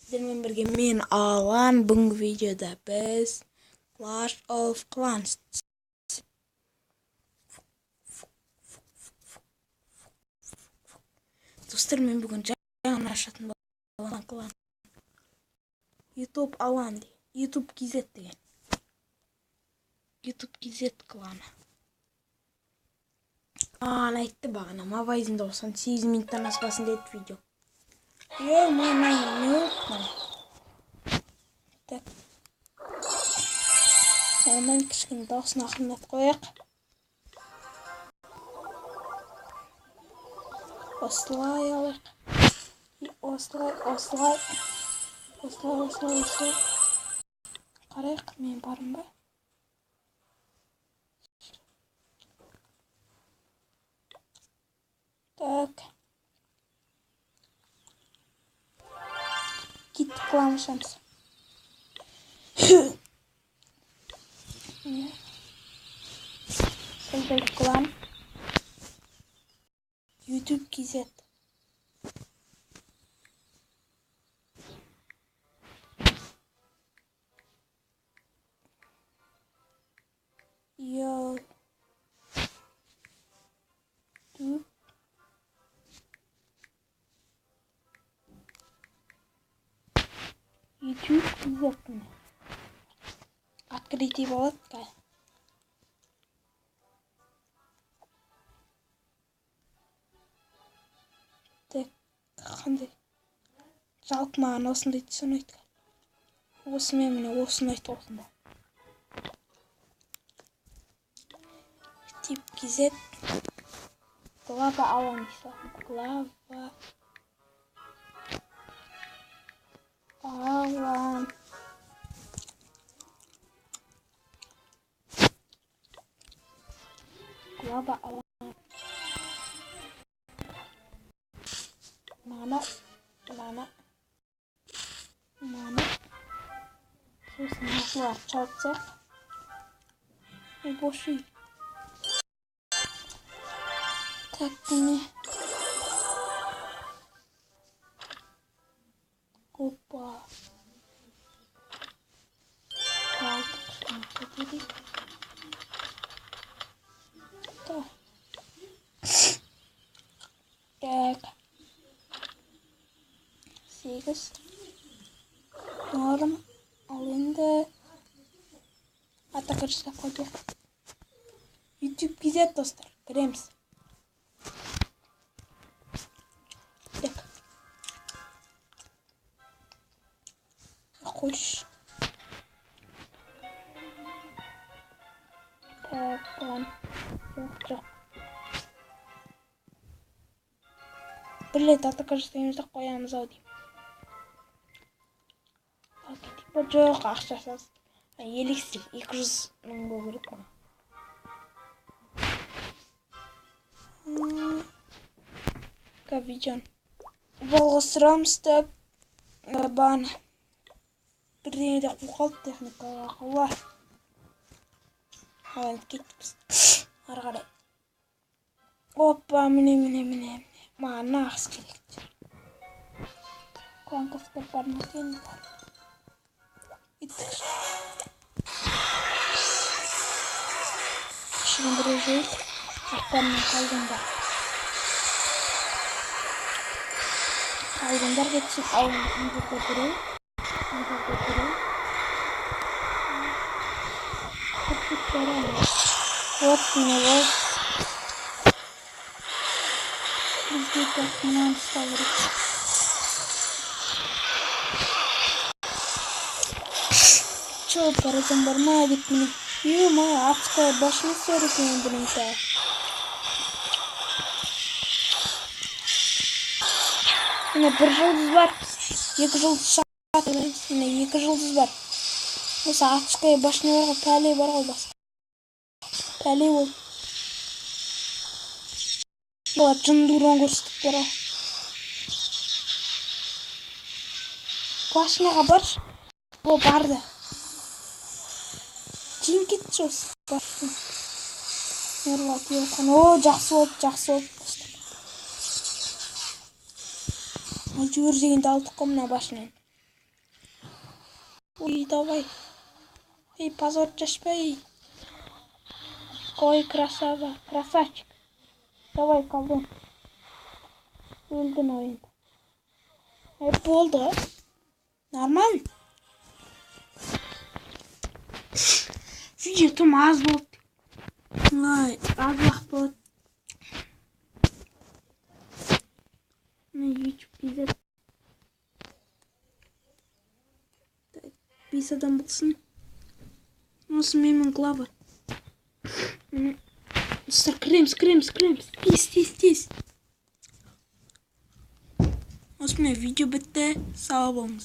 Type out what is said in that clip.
Sizlerle birge men Alan. Бүгінгі видеода біз Clash of Clans достар, мен бүгін жаңа ашатын болған клан YouTube Alan де YouTube KZ деген YouTube KZ кланы. Айтты бағана Мавайзин 98 минуттан аспасын деді видео. Не так. Онdan кішкене дауысын ақырындап қояйық. Осылай алайық. Осылай. Қарайық, мен барым ба? Так. Кеттік клан ашамыз. Сәлбел клан. YouTube KZ. YouTube KZ. Открытый болады. Қандай? Жалпы маған осындай түсін айтқан. Осымен міне осыны айтып осында. Тип KZ. Глава Alan дейсі. Глава Alan. Глава Alan. Мана. Сосын ақылар чалтсақ. Боши. Так, міне. Опа. Қалдық шын көтерейік. Так. Так. 8. Норм. Ал енді атақа жасап қойдық. YouTube KZ достар. Кіреміз. Так. Қойш. Так, план. Жоқ. Бір рет атақа жасаймызды қоямыз ау деймін. Жоқ, ақшасыз. Елексіз 200 мың болу керек қой. Видеоны жалғастырамыз деп баны. Бірдеңе де қоқалды техникаға ақылы. Ал енді кеттіпіз. Ары қарай. Опа, міне. Маған нағыз керек. Қуанқасқа барына келді бар. Şimdi buraya aktarına kaldırımlar geçsin. Alın burada durun. Вот него. Везде так нам ставить. Чё, паразам барма адик мне. Ё-моё, адская башня сорокин, блин-то. Міне бір жұлдыз бар. 2 жұлдыз шағат. Міне 2 жұлдыз бар. Осы адская башня бар ғой, пәле бар ғой басқа. Пәле ол. Олар жындурон көрсетіп бер. Башняға бар. О, барды. Жин кетші осы башын. Нұрлат еуқан. О, жақсы болды. Жүгір дегенді алдық қой мына башынан. Ой, давай. Эй, позорчашпай. Ой, красава, красавчик. Давай, колдун. Öldün oyunda. Hep oldu. Normal. Video tam az oldu. Vay, Allah bu. YouTube bize. Biz adam bulsun. Nasıl memnun glava. Scream. Tez. Osman video bitti. Sağ olun.